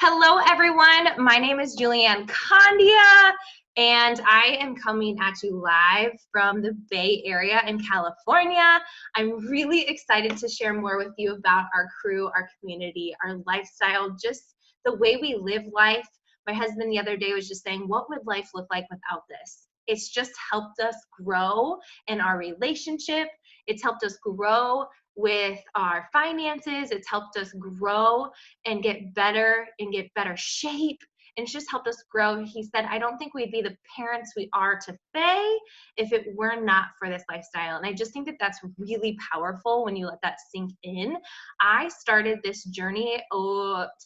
Hello, everyone. My name is Julianne Condia, and I am coming at you live from the Bay Area in California. I'm really excited to share more with you about our crew, our community, our lifestyle, just the way we live life. My husband the other day was just saying, what would life look like without this? It's just helped us grow in our relationship. It's helped us grow with our finances. It's helped us grow and get better shape. And it's just helped us grow. He said, I don't think we'd be the parents we are to Faye if it were not for this lifestyle. And I just think that that's really powerful when you let that sink in. I started this journey 5.5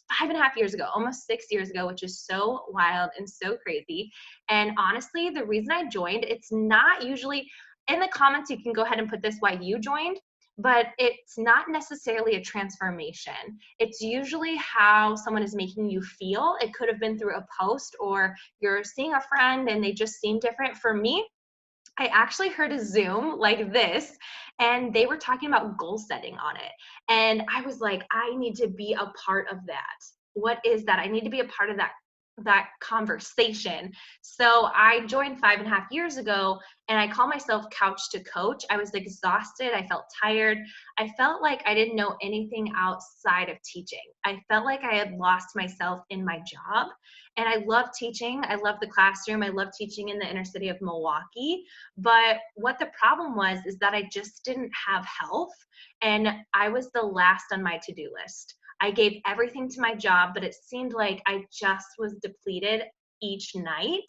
years ago, almost 6 years ago, which is so wild and so crazy. And honestly, the reason I joined, it's not usually in the comments, you can go ahead and put this why you joined, but it's not necessarily a transformation. It's usually how someone is making you feel. It could have been through a post or you're seeing a friend and they just seem different. For me, I actually heard a Zoom like this, and they were talking about goal setting on it. And I was like, I need to be a part of that. What is that? I need to be a part of that conversation. So I joined 5.5 years ago, and I call myself couch to coach. I was exhausted. I felt tired. I felt like I didn't know anything outside of teaching. I felt like I had lost myself in my job. And I love teaching. I love the classroom. I love teaching in the inner city of Milwaukee. But what the problem was is that I just didn't have health, and I was the last on my to-do list. I gave everything to my job, but it seemed like I just was depleted each night.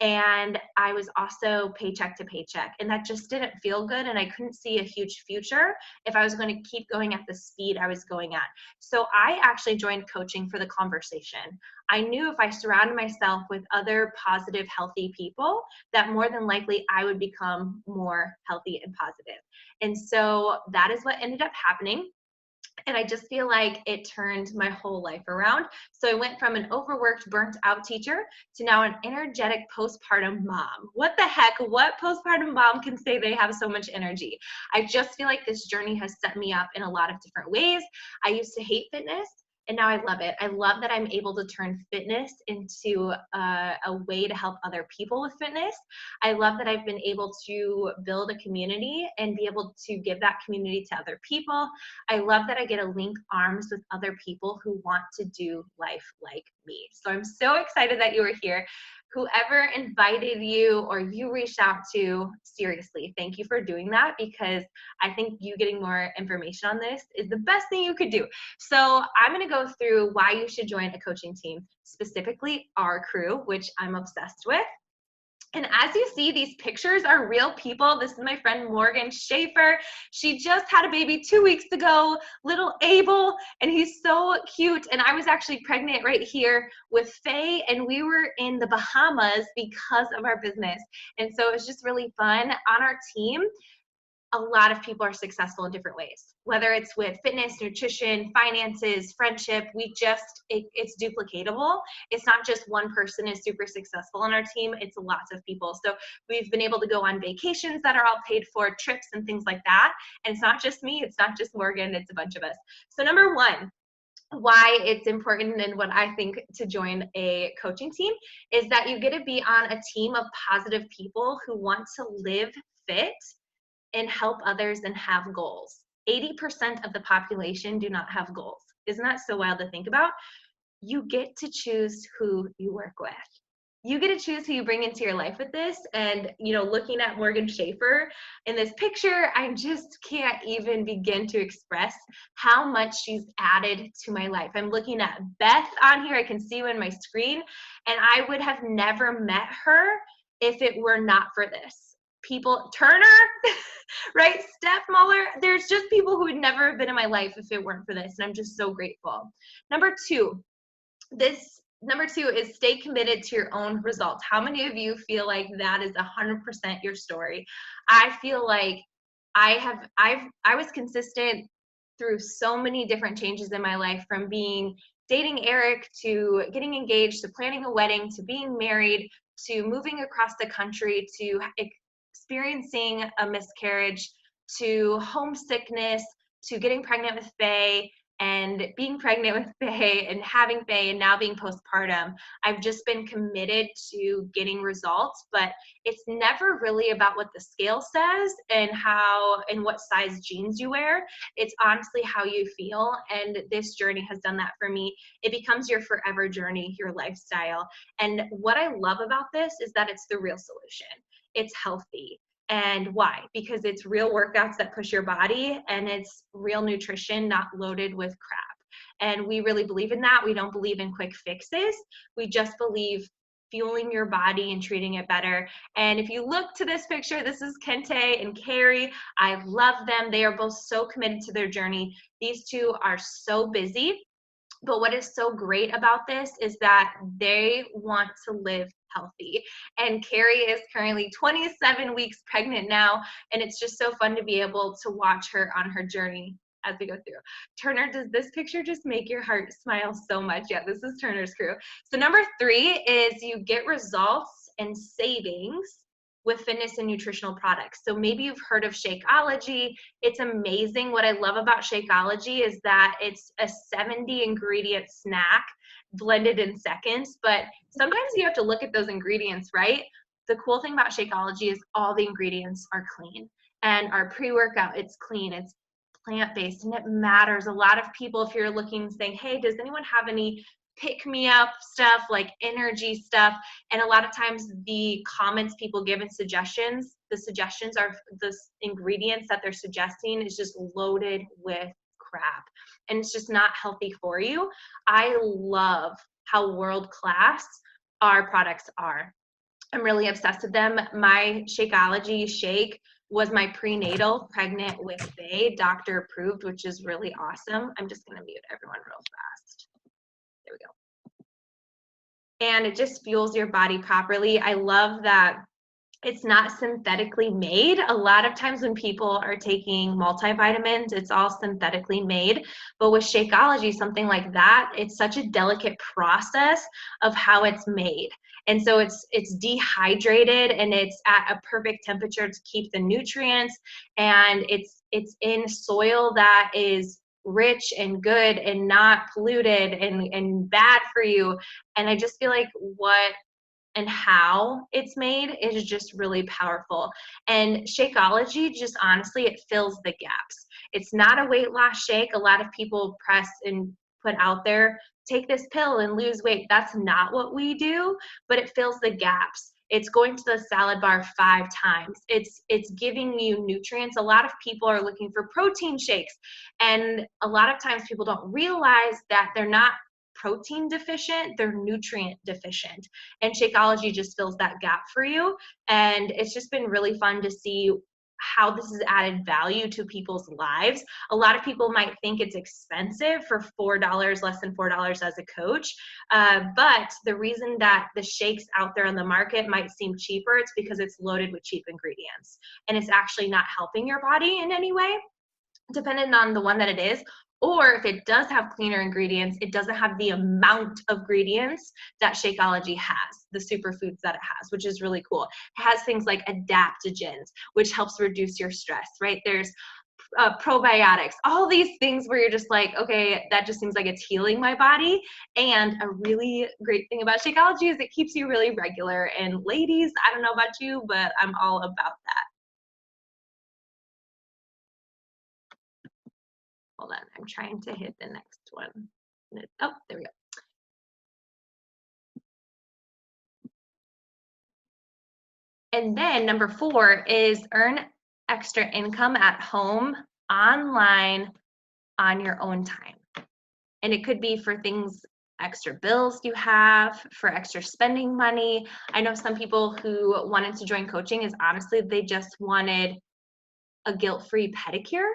And I was also paycheck to paycheck, and that just didn't feel good. And I couldn't see a huge future if I was going to keep going at the speed I was going at. So I actually joined coaching for the conversation. I knew if I surrounded myself with other positive, healthy people, that more than likely I would become more healthy and positive. And so that is what ended up happening. And I just feel like it turned my whole life around. So I went from an overworked, burnt out teacher to now an energetic postpartum mom. What the heck? What postpartum mom can say they have so much energy? I just feel like this journey has set me up in a lot of different ways. I used to hate fitness, and now I love it. I love that I'm able to turn fitness into a way to help other people with fitness. I love that I've been able to build a community and be able to give that community to other people. I love that I get to link arms with other people who want to do life like me. So I'm so excited that you are here. Whoever invited you or you reached out to, seriously, thank you for doing that, because I think you getting more information on this is the best thing you could do. So I'm going to go through why you should join a coaching team, specifically our crew, which I'm obsessed with. And as you see, these pictures are real people. This is my friend Morgan Schaefer. She just had a baby 2 weeks ago, little Abel, and he's so cute. And I was actually pregnant right here with Faye, and we were in the Bahamas because of our business. And so it was just really fun. On our team, a lot of people are successful in different ways, whether it's with fitness, nutrition, finances, friendship. It's duplicatable. It's not just one person is super successful on our team. It's lots of people. So we've been able to go on vacations that are all paid for, trips and things like that. And it's not just me. It's not just Morgan. It's a bunch of us. So number one, why it's important and what I think to join a coaching team is that you get to be on a team of positive people who want to live fit and help others and have goals. 80% of the population do not have goals. Isn't that so wild to think about? You get to choose who you work with. You get to choose who you bring into your life with this. And, looking at Morgan Schaefer in this picture, I just can't even begin to express how much she's added to my life. I'm looking at Beth on here. I can see you in my screen. And I would have never met her if it were not for this. People, Turner, right? Steph Muller, there's just people who would never have been in my life if it weren't for this. And I'm just so grateful. Number two is stay committed to your own results. How many of you feel like that is 100% your story? I feel like I was consistent through so many different changes in my life, from dating Eric to getting engaged to planning a wedding to being married to moving across the country to experiencing a miscarriage to homesickness to getting pregnant with Faye. And being pregnant with Faye and having Faye and now being postpartum, I've just been committed to getting results, but it's never really about what the scale says and how and what size jeans you wear. It's honestly how you feel. And this journey has done that for me. It becomes your forever journey, your lifestyle. And what I love about this is that it's the real solution. It's healthy. And why? Because it's real workouts that push your body, and it's real nutrition, not loaded with crap. And we really believe in that. We don't believe in quick fixes. We just believe fueling your body and treating it better. And if you look to this picture, this is Kente and Carrie. I love them. They are both so committed to their journey. These two are so busy. But what is so great about this is that they want to live healthy. And Carrie is currently 27 weeks pregnant now, and it's just so fun to be able to watch her on her journey as we go through. Turner, does this picture just make your heart smile so much? Yeah, this is Turner's crew. So number 3 is you get results and savings with fitness and nutritional products. So maybe you've heard of Shakeology. It's amazing. What I love about Shakeology is that it's a 70 ingredient snack blended in seconds, but sometimes you have to look at those ingredients, right? The cool thing about Shakeology is all the ingredients are clean, and our pre-workout, it's clean, it's plant-based, and it matters. A lot of people, if you're looking, saying, hey, does anyone have any pick-me-up stuff, like energy stuff? And a lot of times the comments people give and suggestions, the suggestions are the ingredients that they're suggesting is just loaded with crap, and it's just not healthy for you. I love how world-class our products are. I'm really obsessed with them. My Shakeology shake was my prenatal pregnant with Faye, doctor approved, which is really awesome. I'm just gonna mute everyone real fast. There we go. And it just fuels your body properly. I love that it's not synthetically made. A lot of times when people are taking multivitamins, it's all synthetically made. But with Shakeology, something like that, it's such a delicate process of how it's made. And so it's dehydrated, and it's at a perfect temperature to keep the nutrients, and it's in soil that is rich and good and not polluted and bad for you. And I just feel like what and how it's made is just really powerful. And Shakeology, just honestly, it fills the gaps. It's not a weight loss shake. A lot of people press and put out there, take this pill and lose weight. That's not what we do, but it fills the gaps. It's going to the salad bar 5 times. It's giving you nutrients. A lot of people are looking for protein shakes, and a lot of times people don't realize that they're not protein deficient, they're nutrient deficient. And Shakeology just fills that gap for you. And it's just been really fun to see how this has added value to people's lives. A lot of people might think it's expensive for $4, less than $4 as a coach. But the reason that the shakes out there on the market might seem cheaper, it's because it's loaded with cheap ingredients. And it's actually not helping your body in any way, depending on the one that it is. Or if it does have cleaner ingredients, it doesn't have the amount of ingredients that Shakeology has, the superfoods that it has, which is really cool. It has things like adaptogens, which helps reduce your stress, right? There's probiotics, all these things where you're just like, okay, that just seems like it's healing my body. And a really great thing about Shakeology is it keeps you really regular. And ladies, I don't know about you, but I'm all about that. Hold on, I'm trying to hit the next one. Oh, there we go. And then number 4 is earn extra income at home, online, on your own time. And it could be for things, extra bills you have, for extra spending money. I know some people who wanted to join coaching is honestly, they just wanted a guilt-free pedicure.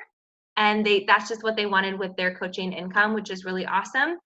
And that's just what they wanted with their coaching income, which is really awesome.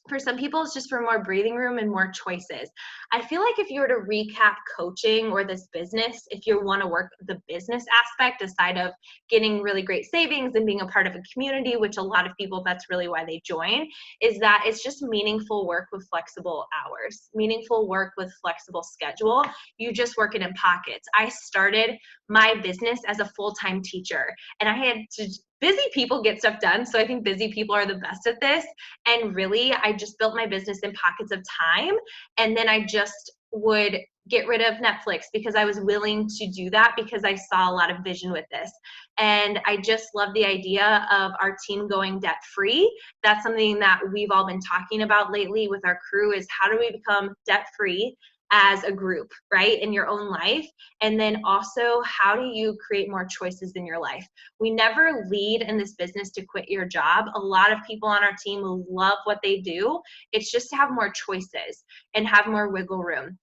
For some people, it's just for more breathing room and more choices. I feel like if you were to recap coaching or this business, if you want to work the business aspect aside of getting really great savings and being a part of a community, which a lot of people, that's really why they join, is that it's just meaningful work with flexible hours, meaningful work with flexible schedule. You just work it in pockets. I started my business as a full-time teacher, and I had to busy people get stuff done. So I think busy people are the best at this. And really, I just built my business in pockets of time. And then I just would get rid of Netflix because I was willing to do that because I saw a lot of vision with this. And I just love the idea of our team going debt free. That's something that we've all been talking about lately with our crew is how do we become debt free as a group, right, in your own life? And then also, how do you create more choices in your life? We never lead in this business to quit your job. A lot of people on our team love what they do. It's just to have more choices and have more wiggle room.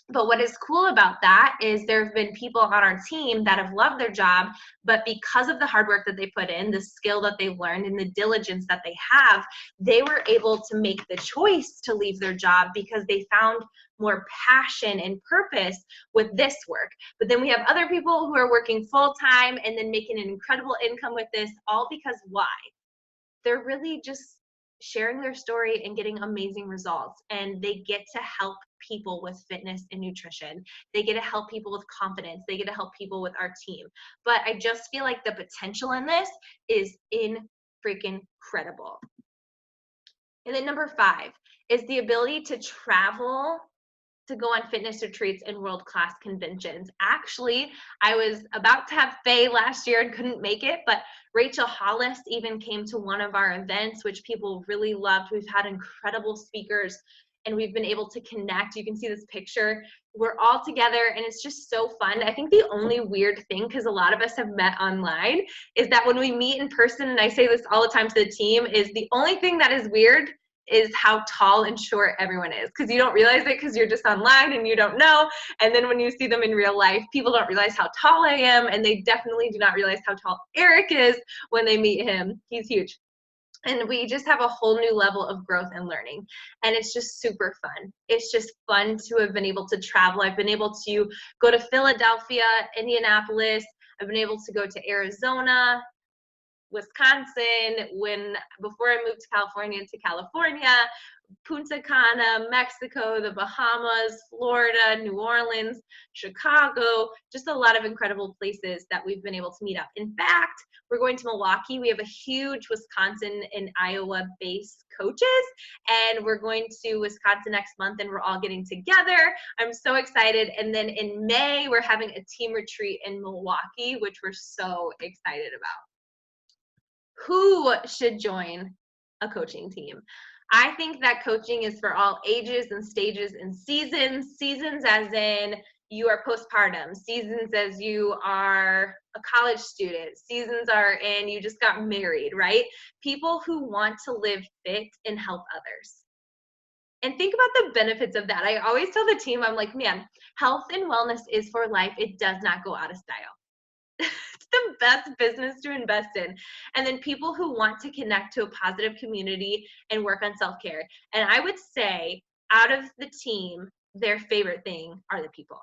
But what is cool about that is there have been people on our team that have loved their job, but because of the hard work that they put in, the skill that they've learned, and the diligence that they have, they were able to make the choice to leave their job because they found more passion and purpose with this work. But then we have other people who are working full-time and then making an incredible income with this, all because why? They're really just sharing their story and getting amazing results, and they get to help people with fitness and nutrition. They get to help people with confidence. They get to help people with our team. But I just feel like the potential in this is freaking incredible. And then number 5 is the ability to travel to go on fitness retreats and world-class conventions. Actually, I was about to have Faye last year and couldn't make it, but Rachel Hollis even came to one of our events, which people really loved. We've had incredible speakers and we've been able to connect. You can see this picture. We're all together and it's just so fun. I think the only weird thing, because a lot of us have met online, is that when we meet in person, and I say this all the time to the team, is the only thing that is weird is how tall and short everyone is, because you don't realize it because you're just online and you don't know. And then when you see them in real life, people don't realize how tall I am, and they definitely do not realize how tall Eric is when they meet him. He's huge. And we just have a whole new level of growth and learning. And it's just super fun. It's just fun to have been able to travel. I've been able to go to Philadelphia, Indianapolis. I've been able to go to Arizona, Wisconsin, before I moved to California, Punta Cana, Mexico, the Bahamas, Florida, New Orleans, Chicago, just a lot of incredible places that we've been able to meet up. In fact, we're going to Milwaukee. We have a huge Wisconsin and Iowa based coaches, and we're going to Wisconsin next month and we're all getting together. I'm so excited. And then in May, we're having a team retreat in Milwaukee, which we're so excited about. Who should join a coaching team? I think that coaching is for all ages and stages and seasons. Seasons as in you are postpartum. Seasons as you are a college student. Seasons are in you just got married, right? People who want to live fit and help others. And think about the benefits of that. I always tell the team, I'm like, man, health and wellness is for life. It does not go out of style. It's the best business to invest in. And then people who want to connect to a positive community and work on self-care. And I would say out of the team, their favorite thing are the people.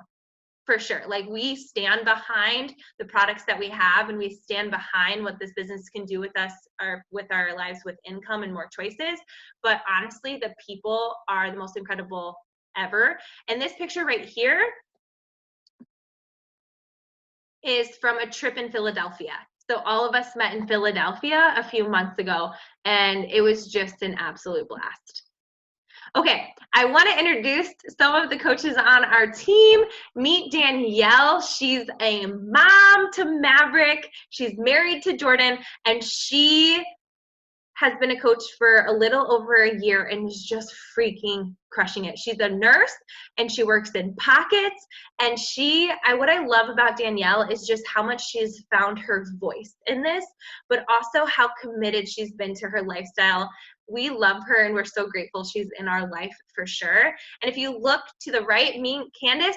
For sure. Like, we stand behind the products that we have, and we stand behind what this business can do with us, or with our lives, with income and more choices. But honestly, the people are the most incredible ever. And this picture right here is from a trip in Philadelphia. So all of us met in Philadelphia a few months ago, and it was just an absolute blast. Okay, I want to introduce some of the coaches on our team. Meet Danielle. She's a mom to Maverick. She's married to Jordan, and she has been a coach for a little over a year and is just freaking crushing it. She's a nurse and she works in pockets, and what I love about Danielle is just how much she's found her voice in this, but also how committed she's been to her lifestyle. We love her and we're so grateful she's in our life for sure. And if you look to the right, Candace,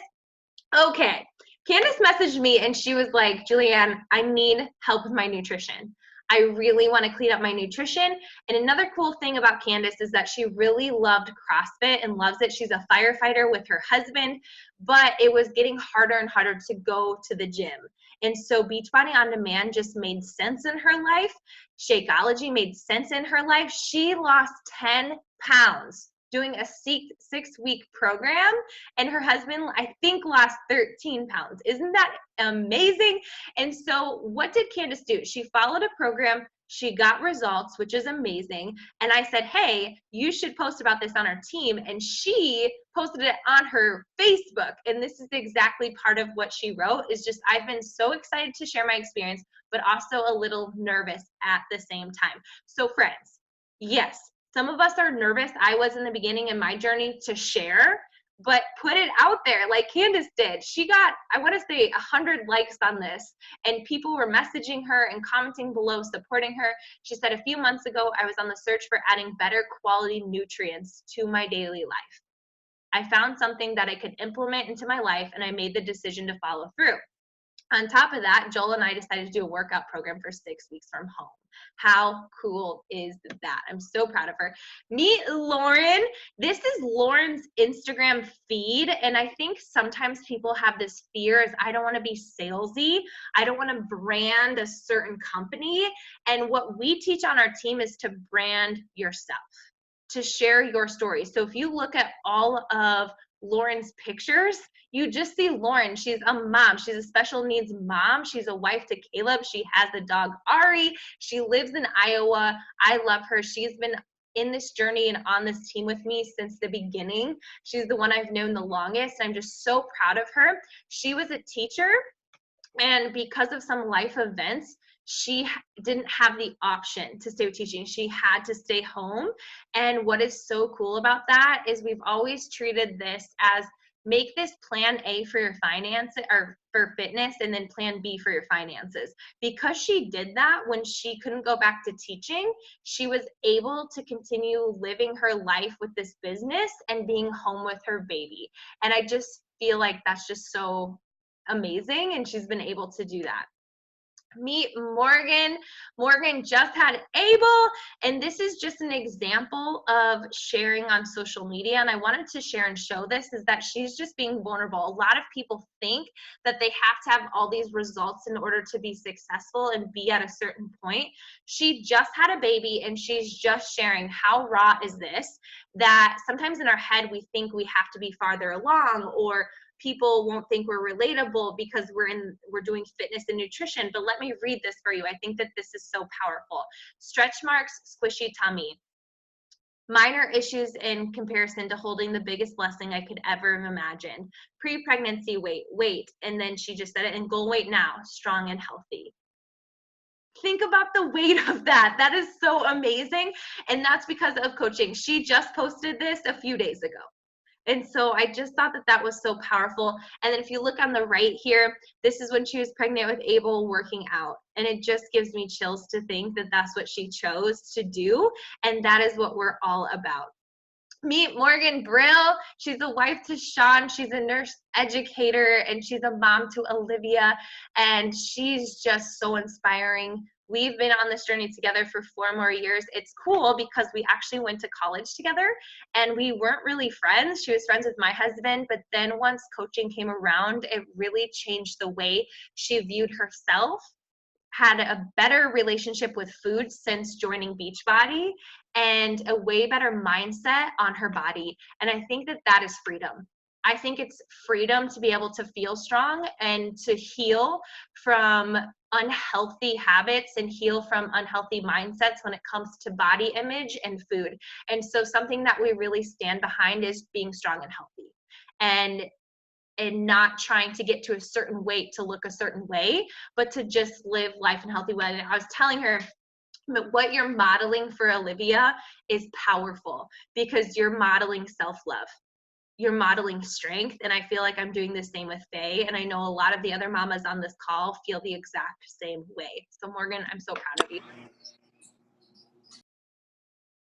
okay. Candace messaged me and she was like, Julianne, I need help with my nutrition. I really want to clean up my nutrition. And another cool thing about Candace is that she really loved CrossFit and loves it. She's a firefighter with her husband, but it was getting harder and harder to go to the gym. And so Beachbody On Demand just made sense in her life. Shakeology made sense in her life. She lost 10 pounds doing a 6-week program, and her husband, I think, lost 13 pounds. Isn't that amazing? And so what did Candace do? She followed a program. She got results, which is amazing. And I said, hey, you should post about this on our team. And she posted it on her Facebook. And this is exactly part of what she wrote, is just, I've been so excited to share my experience, but also a little nervous at the same time. So friends, yes, some of us are nervous. I was in the beginning in my journey to share, but put it out there like Candace did. She got, I want to say, 100 likes on this, and people were messaging her and commenting below, supporting her. She said, a few months ago, I was on the search for adding better quality nutrients to my daily life. I found something that I could implement into my life, and I made the decision to follow through. On top of that, Joel and I decided to do a workout program for 6 weeks from home. How cool is that? I'm so proud of her. Meet Lauren. This is Lauren's Instagram feed. And I think sometimes people have this fear is, I don't want to be salesy. I don't want to brand a certain company. And what we teach on our team is to brand yourself, to share your story. So if you look at all of Lauren's pictures, you just see Lauren. She's a mom. She's a special needs mom. She's a wife to Caleb. She has the dog Ari. She lives in Iowa. I love her. She's been in this journey and on this team with me since the beginning. She's the one I've known the longest. I'm just so proud of her. She was a teacher, and because of some life events, she didn't have the option to stay with teaching. She had to stay home. And what is so cool about that is we've always treated this as, make this plan A for your finances or for fitness, and then plan B for your finances. Because she did that when she couldn't go back to teaching, she was able to continue living her life with this business and being home with her baby. And I just feel like that's just so amazing, and she's been able to do that. Meet Morgan. Morgan just had Abel, and this is just an example of sharing on social media. And I wanted to share and show this, is that she's just being vulnerable. A lot of people think that they have to have all these results in order to be successful and be at a certain point. She just had a baby, and she's just sharing how raw is this, that sometimes in our head we think we have to be farther along, or people won't think we're relatable because we're doing fitness and nutrition. But let me read this for you. I think that this is so powerful. Stretch marks, squishy tummy. Minor issues in comparison to holding the biggest blessing I could ever have imagined. Pre-pregnancy weight. And then she just said it, and goal weight now, strong and healthy. Think about the weight of that. That is so amazing. And that's because of coaching. She just posted this a few days ago. And so I just thought that that was so powerful. And then if you look on the right here, this is when she was pregnant with Abel, working out. And it just gives me chills to think that that's what she chose to do. And that is what we're all about. Meet Morgan Brill. She's a wife to Sean. She's a nurse educator, and she's a mom to Olivia. And she's just so inspiring. We've been on this journey together for 4 more years. It's cool because we actually went to college together, and we weren't really friends. She was friends with my husband, but then once coaching came around, it really changed the way she viewed herself, had a better relationship with food since joining Beachbody, and a way better mindset on her body. And I think that that is freedom. I think it's freedom to be able to feel strong and to heal from unhealthy habits and heal from unhealthy mindsets when it comes to body image and food. And so something that we really stand behind is being strong and healthy, and not trying to get to a certain weight to look a certain way, but to just live life in a healthy way. And I was telling her, what you're modeling for Olivia is powerful, because you're modeling self-love. You're modeling strength, and I feel like I'm doing the same with Faye, and I know a lot of the other mamas on this call feel the exact same way. So Morgan, I'm so proud of you.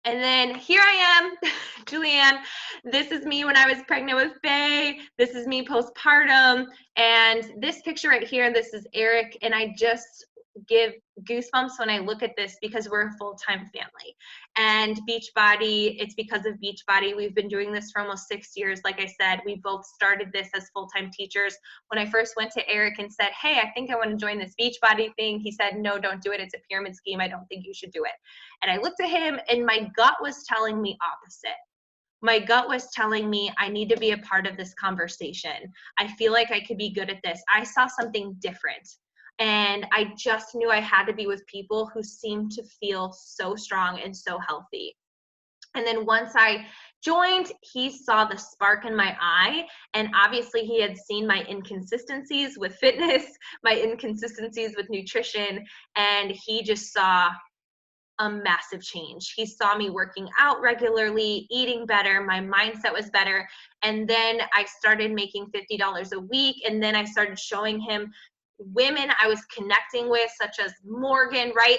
And then here I am, Julianne. This is me when I was pregnant with Faye. This is me postpartum. And this picture right here, this is Eric, and I just give goosebumps when I look at this because we're a full-time family. And Beachbody, it's because of Beachbody. We've been doing this for almost 6 years. Like I said, we both started this as full-time teachers. When I first went to Eric and said, hey, I think I want to join this Beachbody thing, he said, no, don't do it. It's a pyramid scheme. I don't think you should do it. And I looked at him, and my gut was telling me opposite. My gut was telling me I need to be a part of this conversation. I feel like I could be good at this. I saw something different. And I just knew I had to be with people who seemed to feel so strong and so healthy. And then once I joined, he saw the spark in my eye. And obviously, he had seen my inconsistencies with fitness, my inconsistencies with nutrition, and he just saw a massive change. He saw me working out regularly, eating better, my mindset was better. And then I started making $50 a week. And then I started showing him women I was connecting with, such as Morgan, right?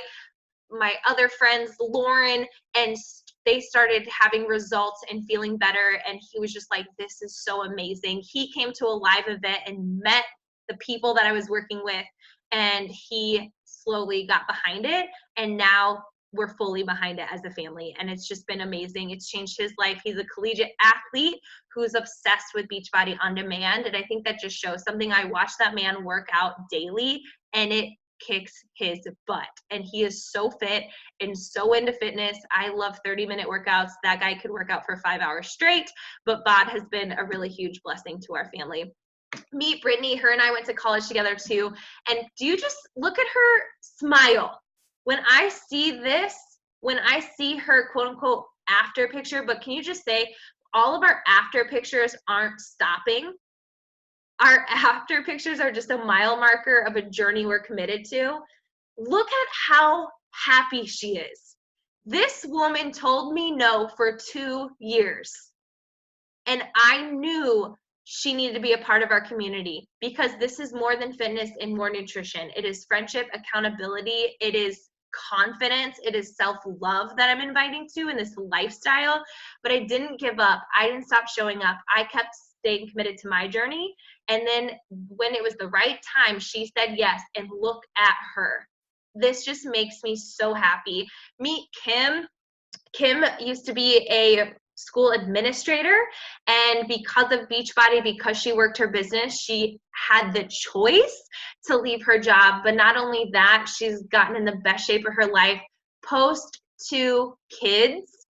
My other friends, Lauren, and they started having results and feeling better. And he was just like, this is so amazing. He came to a live event and met the people that I was working with, and he slowly got behind it. And now we're fully behind it as a family. And it's just been amazing. It's changed his life. He's a collegiate athlete who's obsessed with Beachbody On Demand. And I think that just shows something. I watch that man work out daily, and it kicks his butt. And he is so fit and so into fitness. I love 30-minute workouts. That guy could work out for 5 hours straight, but Bod has been a really huge blessing to our family. Meet Brittany. Her and I went to college together too. And do you just look at her smile? When I see this, when I see her quote unquote after picture, but can you just say all of our after pictures aren't stopping? Our after pictures are just a mile marker of a journey we're committed to. Look at how happy she is. This woman told me no for 2 years. And I knew she needed to be a part of our community, because this is more than fitness and more nutrition. It is friendship, accountability, it is confidence, it is self-love that I'm inviting to in this lifestyle. But I didn't give up. I didn't stop showing up. I kept staying committed to my journey. And then when it was the right time, she said yes, and look at her. This just makes me so happy. Meet Kim. Kim used to be a school administrator, and because of Beachbody, because she worked her business, she had the choice to leave her job. But not only that, she's gotten in the best shape of her life post 2 kids.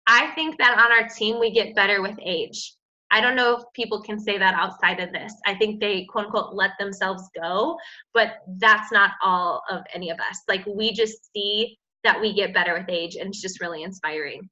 I think that on our team we get better with age. I don't know if people can say that outside of this. I think they quote unquote let themselves go, but that's not all of any of us. Like, we just see that we get better with age, and it's just really inspiring.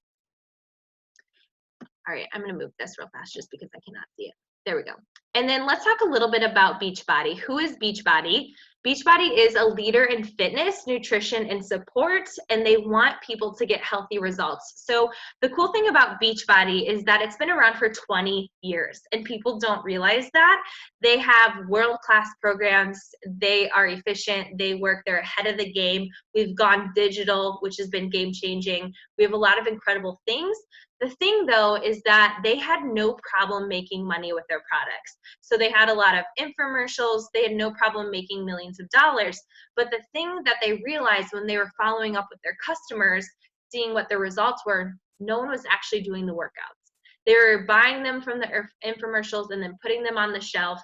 All right, I'm gonna move this real fast just because I cannot see it. There we go. And then let's talk a little bit about Beachbody. Who is Beachbody? Beachbody is a leader in fitness, nutrition, and support, and they want people to get healthy results. So the cool thing about Beachbody is that it's been around for 20 years, and people don't realize that. They have world-class programs. They are efficient. They work. They're ahead of the game. We've gone digital, which has been game-changing. We have a lot of incredible things. The thing, though, is that they had no problem making money with their products. So they had a lot of infomercials. They had no problem making millions of dollars. But the thing that they realized when they were following up with their customers, seeing what their results were, no one was actually doing the workouts. They were buying them from the infomercials and then putting them on the shelf,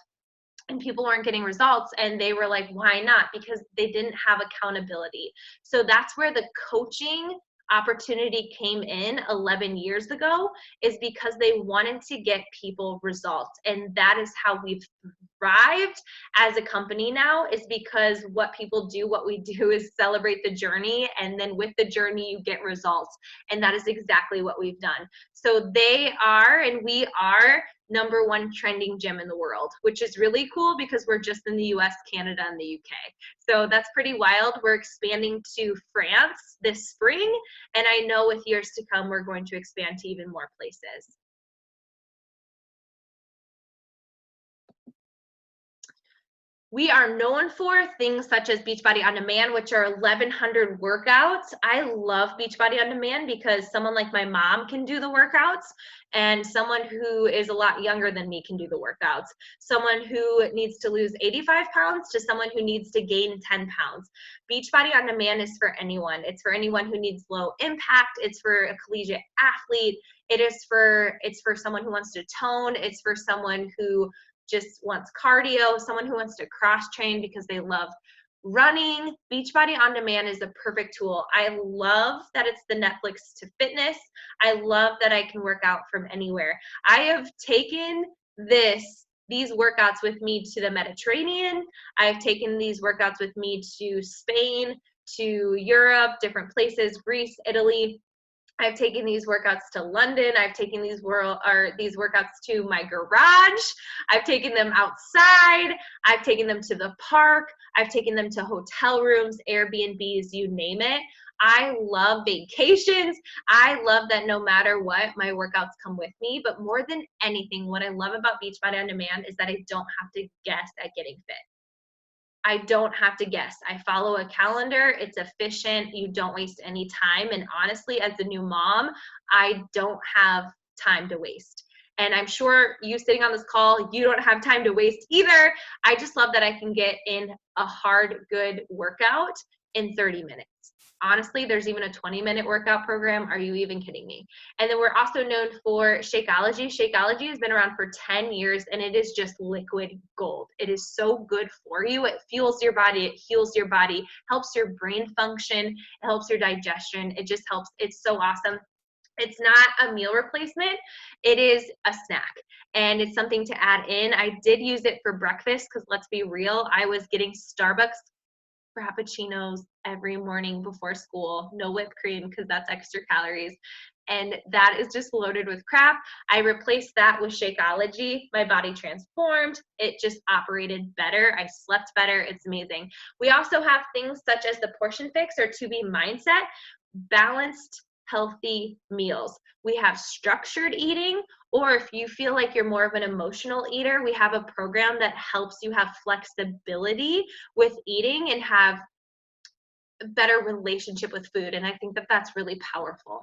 and people weren't getting results. And they were like, why not? Because they didn't have accountability. So that's where the coaching opportunity came in 11 years ago, is because they wanted to get people results. And that is how we've thrived as a company now, is because what people do, what we do is celebrate the journey, and then with the journey you get results. And that is exactly what we've done. So they are, and we are, #1 trending gym in the world, which is really cool because we're just in the US, Canada, and the UK. So that's pretty wild. We're expanding to France this spring, and I know with years to come, we're going to expand to even more places. We are known for things such as Beachbody On Demand, which are 1,100 workouts. I love Beachbody On Demand because someone like my mom can do the workouts, and someone who is a lot younger than me can do the workouts. Someone who needs to lose 85 pounds to someone who needs to gain 10 pounds. Beachbody On Demand is for anyone. It's for anyone who needs low impact. It's for a collegiate athlete. It's for someone who wants to tone. It's for someone who just wants cardio, someone who wants to cross train because they love running, Beachbody On Demand is a perfect tool. I love that it's the Netflix to fitness. I love that I can work out from anywhere. I have taken these workouts with me to the Mediterranean. I've taken these workouts with me to Spain, to Europe, different places, Greece, Italy. I've taken these workouts to London. I've taken these workouts to my garage. I've taken them outside. I've taken them to the park. I've taken them to hotel rooms, Airbnbs, you name it. I love vacations. I love that no matter what, my workouts come with me. But more than anything, what I love about Beachbody On Demand is that I don't have to guess at getting fit. I don't have to guess. I follow a calendar. It's efficient. You don't waste any time. And honestly, as a new mom, I don't have time to waste. And I'm sure you sitting on this call, you don't have time to waste either. I just love that I can get in a hard, good workout in 30 minutes. Honestly, there's even a 20-minute workout program. Are you even kidding me? And then we're also known for Shakeology. Shakeology has been around for 10 years, and it is just liquid gold. It is so good for you. It fuels your body. It heals your body, helps your brain function. It helps your digestion. It just helps. It's so awesome. It's not a meal replacement. It is a snack, and it's something to add in. I did use it for breakfast because let's be real, I was getting Starbucks frappuccinos every morning before school, no whipped cream because that's extra calories. And that is just loaded with crap. I replaced that with Shakeology. My body transformed. It just operated better. I slept better. It's amazing. We also have things such as the Portion Fix or To Be Mindset, balanced, healthy meals. We have structured eating, or if you feel like you're more of an emotional eater, we have a program that helps you have flexibility with eating and have a better relationship with food. And I think that that's really powerful.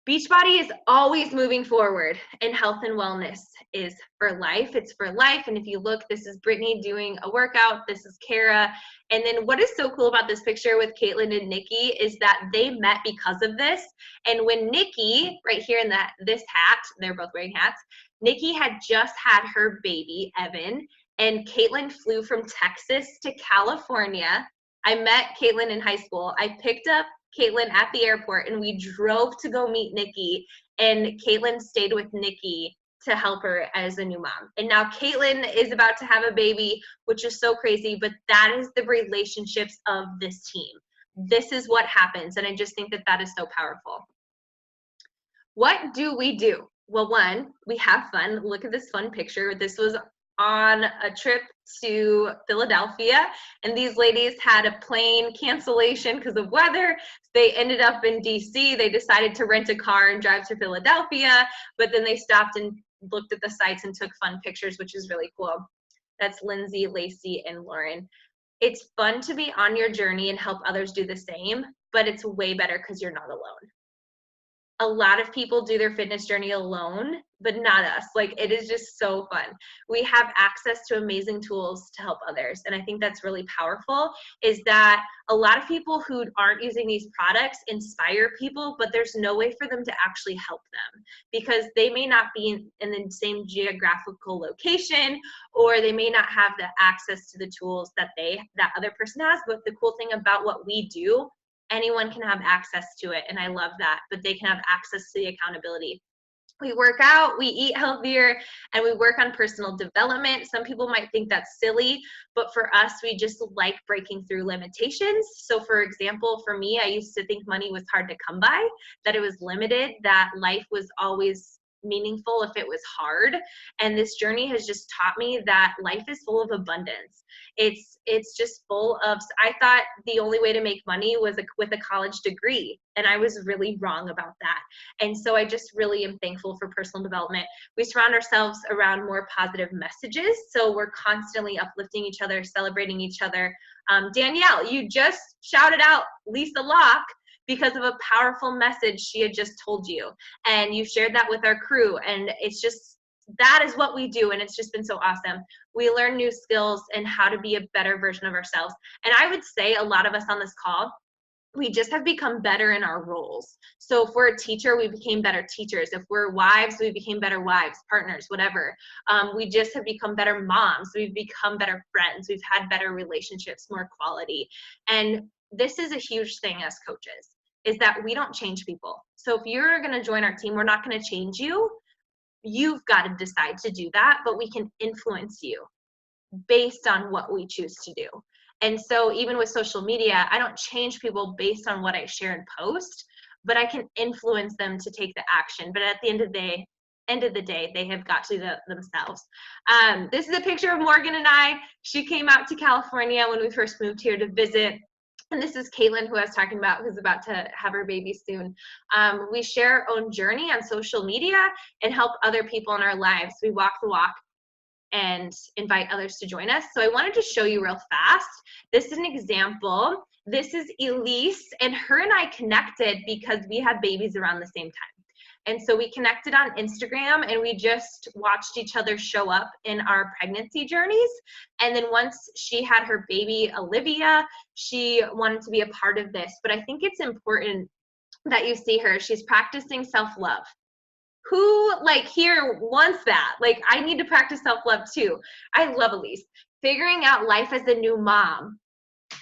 Beachbody is always moving forward, and health and wellness is for life. It's for life. And if you look, this is Brittany doing a workout. This is Kara. And then what is so cool about this picture with Caitlin and Nikki is that they met because of this. And when Nikki, right here in this hat, they're both wearing hats, Nikki had just had her baby, Evan, and Caitlin flew from Texas to California. I met Caitlin in high school. I picked up Caitlin at the airport and we drove to go meet Nikki, and Caitlin stayed with Nikki to help her as a new mom. And now Caitlin is about to have a baby, which is so crazy, but that is the relationships of this team. This is what happens, and I just think that that is so powerful. What do we do? Well, one, we have fun. Look at this fun picture. This was on a trip to Philadelphia, and these ladies had a plane cancellation because of weather. They ended up in DC. They decided to rent a car and drive to Philadelphia, but then they stopped and looked at the sites and took fun pictures, which is really cool. That's Lindsay, Lacey, and Lauren. It's fun to be on your journey and help others do the same, but it's way better because you're not alone. A lot of people do their fitness journey alone, but not us. Like, it is just so fun. We have access to amazing tools to help others. And I think that's really powerful, is that a lot of people who aren't using these products inspire people, but there's no way for them to actually help them because they may not be in the same geographical location, or they may not have the access to the tools that that other person has. But the cool thing about what we do, anyone can have access to it, and I love that, but they can have access to the accountability. We work out, we eat healthier, and we work on personal development. Some people might think that's silly, but for us, we just like breaking through limitations. So for example, for me, I used to think money was hard to come by, that it was limited, that life was always meaningful if it was hard. And this journey has just taught me that life is full of abundance. It's just full of, I thought the only way to make money was with a college degree, and I was really wrong about that. And so I just really am thankful for personal development. We surround ourselves around more positive messages, so we're constantly uplifting each other, celebrating each other. Danielle, you just shouted out Lisa Locke because of a powerful message she had just told you, and you shared that with our crew, and it's just, that is what we do, and it's just been so awesome. We learn new skills and how to be a better version of ourselves. And I would say a lot of us on this call, we just have become better in our roles. So if we're a teacher, we became better teachers. If we're wives, we became better wives, partners, whatever. We just have become better moms. We've become better friends. We've had better relationships, more quality. And this is a huge thing as coaches, is that we don't change people. So if you're going to join our team, we're not going to change you. You've got to decide to do that, but we can influence you based on what we choose to do. And so even with social media, I don't change people based on what I share and post, but I can influence them to take the action. But at the end of the day, they have got to do themselves. This is a picture of Morgan and I. She came out to California when we first moved here to visit. And this is Caitlin, who I was talking about, who's about to have her baby soon. We share our own journey on social media and help other people in our lives. We walk the walk and invite others to join us. So I wanted to show you real fast. This is an example. This is Elise, and her and I connected because we had babies around the same time. And so we connected on Instagram, and we just watched each other show up in our pregnancy journeys. And then once she had her baby, Olivia, she wanted to be a part of this. But I think it's important that you see her. She's practicing self-love. Who here wants that? I need to practice self-love too. I love Elise. Figuring out life as a new mom.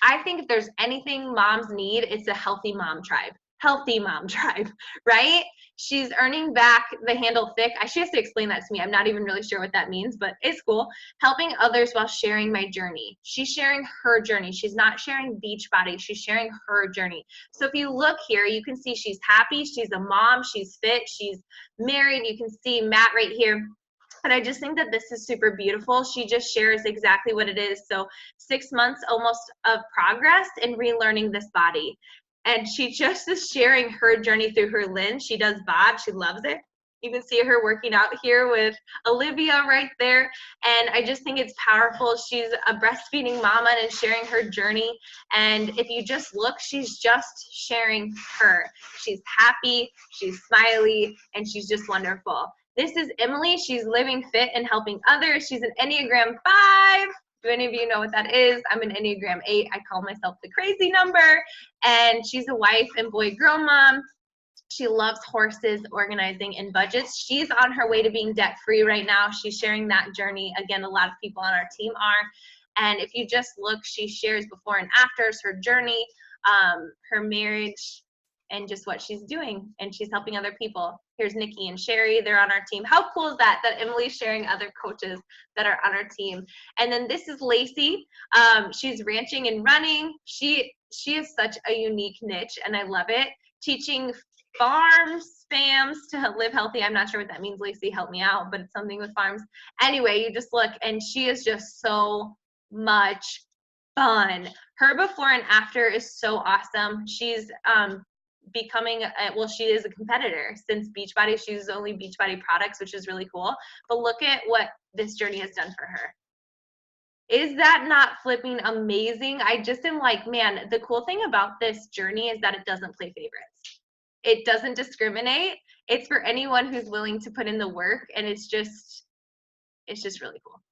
I think if there's anything moms need, it's a healthy mom tribe. Healthy mom tribe, right? She's earning back the handle thick. She has to explain that to me. I'm not even really sure what that means, but it's cool. Helping others while sharing my journey. She's sharing her journey. She's not sharing Beachbody. She's sharing her journey. So if you look here, you can see she's happy. She's a mom. She's fit. She's married. You can see Matt right here. And I just think that this is super beautiful. She just shares exactly what it is. So 6 months almost of progress in relearning this body. And she just is sharing her journey through her lens. She does bod. She loves it. You can see her working out here with Olivia right there. And I just think it's powerful. She's a breastfeeding mama and sharing her journey. And if you just look, she's just sharing her. She's happy, she's smiley, and she's just wonderful. This is Emily. She's living fit and helping others. She's an Enneagram 5. Do any of you know what that is? I'm an Enneagram 8. I call myself the crazy number. And she's a wife and boy-girl mom. She loves horses, organizing, and budgets. She's on her way to being debt-free right now. She's sharing that journey. Again, a lot of people on our team are. And if you just look, she shares before and afters, her journey, her marriage, and just what she's doing. And she's helping other people. Here's Nikki and Sherry. They're on our team. How cool is that, that Emily's sharing other coaches that are on our team? And then this is Lacey. She's ranching and running. She is such a unique niche, and I love it. Teaching farms, spams to live healthy. I'm not sure what that means, Lacey. Help me out, but it's something with farms. Anyway, you just look, and she is just so much fun. Her before and after is so awesome. She's becoming she is a competitor. Since Beachbody, she uses only Beachbody products, which is really cool. But look at what this journey has done for her. Is that not flipping amazing? I just am like, man, the cool thing about this journey is that it doesn't play favorites. It doesn't discriminate. It's for anyone who's willing to put in the work, and it's just really cool.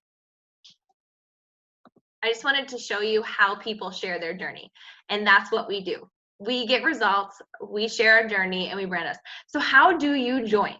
I just wanted to show you how people share their journey, and that's what we do. We get results, we share our journey, and we brand us. So how do you join?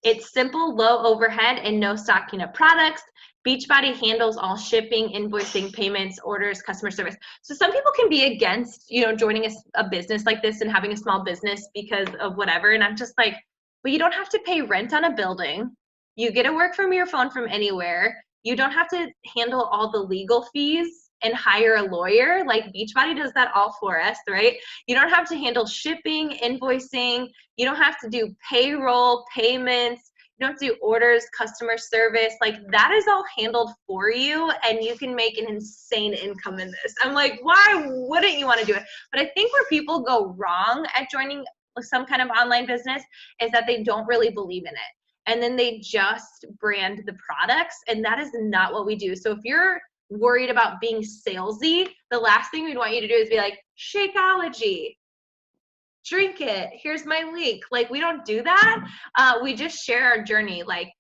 It's simple, low overhead, and no stocking of products. Beachbody handles all shipping, invoicing, payments, orders, customer service. So some people can be against, joining a business like this and having a small business because of whatever. And I'm just like, but you don't have to pay rent on a building. You get to work from your phone from anywhere. You don't have to handle all the legal fees and hire a lawyer. Like Beachbody does that all for us, right? You don't have to handle shipping, invoicing. You don't have to do payroll, payments. You don't have to do orders, customer service. Like that is all handled for you, and you can make an insane income in this. I'm like, why wouldn't you want to do it? But I think where people go wrong at joining some kind of online business is that they don't really believe in it. And then they just brand the products, and that is not what we do. So if you're worried about being salesy, the last thing we'd want you to do is be like, Shakeology, drink it, here's my link. Like, we don't do that. We just share our journey. Like,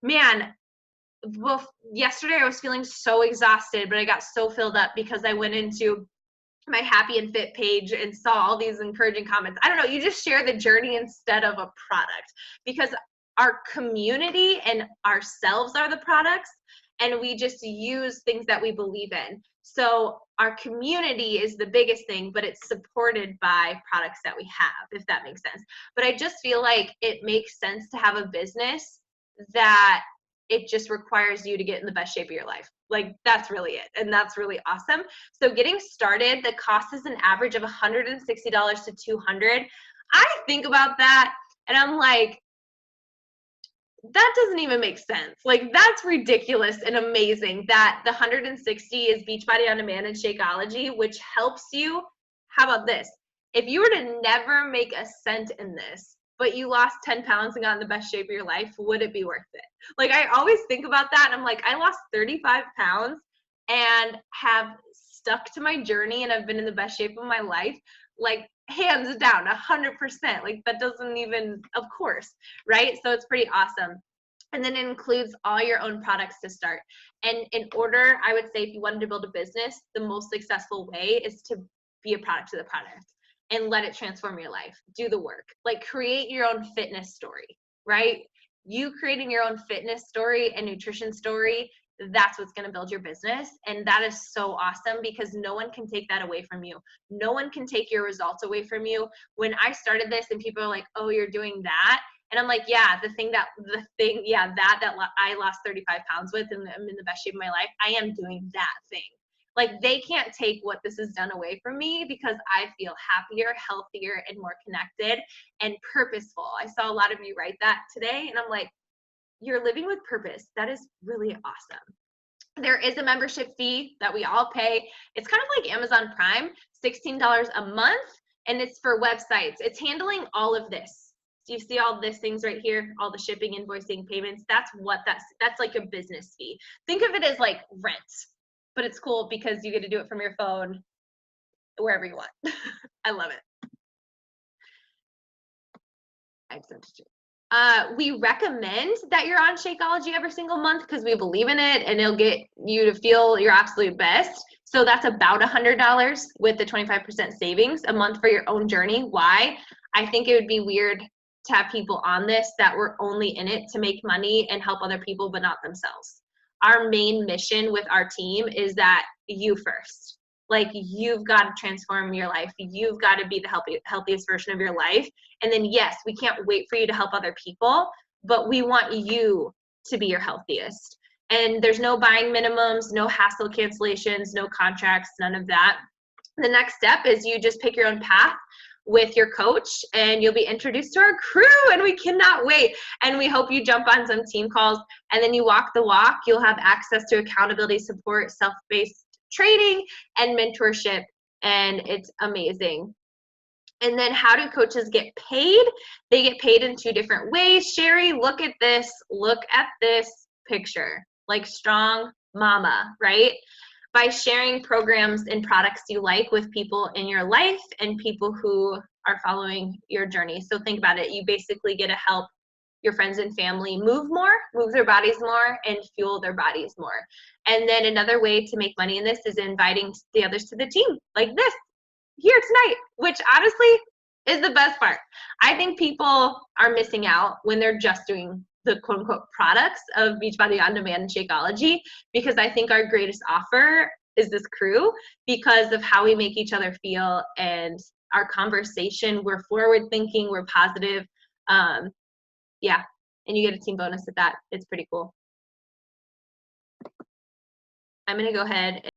man, well, yesterday I was feeling so exhausted, but I got so filled up because I went into my Happy&Fit page and saw all these encouraging comments. I don't know, you just share the journey instead of a product, because our community and ourselves are the products, and we just use things that we believe in. So our community is the biggest thing, but it's supported by products that we have, if that makes sense. But I just feel like it makes sense to have a business that it just requires you to get in the best shape of your life. Like, that's really it. And that's really awesome. So getting started, the cost is an average of $160 to $200. I think about that and I'm like, that doesn't even make sense. Like, that's ridiculous and amazing that the 160 is Beachbody On Demand and Shakeology, which helps you. How about this? If you were to never make a cent in this, but you lost 10 pounds and got in the best shape of your life, would it be worth it? Like, I always think about that, and I'm like, I lost 35 pounds and have stuck to my journey, and I've been in the best shape of my life. Like, hands down, 100%. Like, that doesn't even, of course, right? So it's pretty awesome. And then it includes all your own products to start. And in order, I would say, if you wanted to build a business, the most successful way is to be a product to the product and let it transform your life. Do the work. Like, create your own fitness story, right? You creating your own fitness story and nutrition story, that's what's going to build your business. And that is so awesome, because no one can take that away from you. No one can take your results away from you. When I started this and people are like, oh, you're doing that. And I'm like, yeah, that I lost 35 pounds with and I'm in the best shape of my life. I am doing that thing. Like, they can't take what this has done away from me, because I feel happier, healthier, and more connected and purposeful. I saw a lot of you write that today, and I'm like, you're living with purpose. That is really awesome. There is a membership fee that we all pay. It's kind of like Amazon Prime, $16 a month, and it's for websites. It's handling all of this. Do you see all these things right here? All the shipping, invoicing, payments. That's like a business fee. Think of it as like rent, but it's cool because you get to do it from your phone wherever you want. I love it. I've sent it to you. We recommend that you're on Shakeology every single month because we believe in it, and it'll get you to feel your absolute best. So that's about $100 with the 25% savings a month for your own journey. Why? I think it would be weird to have people on this that were only in it to make money and help other people, but not themselves. Our main mission with our team is that you first. Like, you've got to transform your life. You've got to be the healthiest version of your life. And then, yes, we can't wait for you to help other people, but we want you to be your healthiest. And there's no buying minimums, no hassle cancellations, no contracts, none of that. The next step is you just pick your own path with your coach, and you'll be introduced to our crew, and we cannot wait. And we hope you jump on some team calls, and then you walk the walk. You'll have access to accountability support, self-paced training, and mentorship, and it's amazing. And then, how do coaches get paid? They get paid in 2 different ways. Sherry, look at this. Look at this picture. Like, strong mama, right? By sharing programs and products you like with people in your life and people who are following your journey. So think about it. You basically get to help your friends and family move their bodies more, and fuel their bodies more. And then another way to make money in this is inviting the others to the team, like this here tonight, which honestly is the best part. I think people are missing out when they're just doing the quote unquote products of Beachbody On Demand and Shakeology, because I think our greatest offer is this crew because of how we make each other feel and our conversation. We're forward thinking, we're positive. Yeah, and you get a team bonus at that. It's pretty cool. I'm gonna go ahead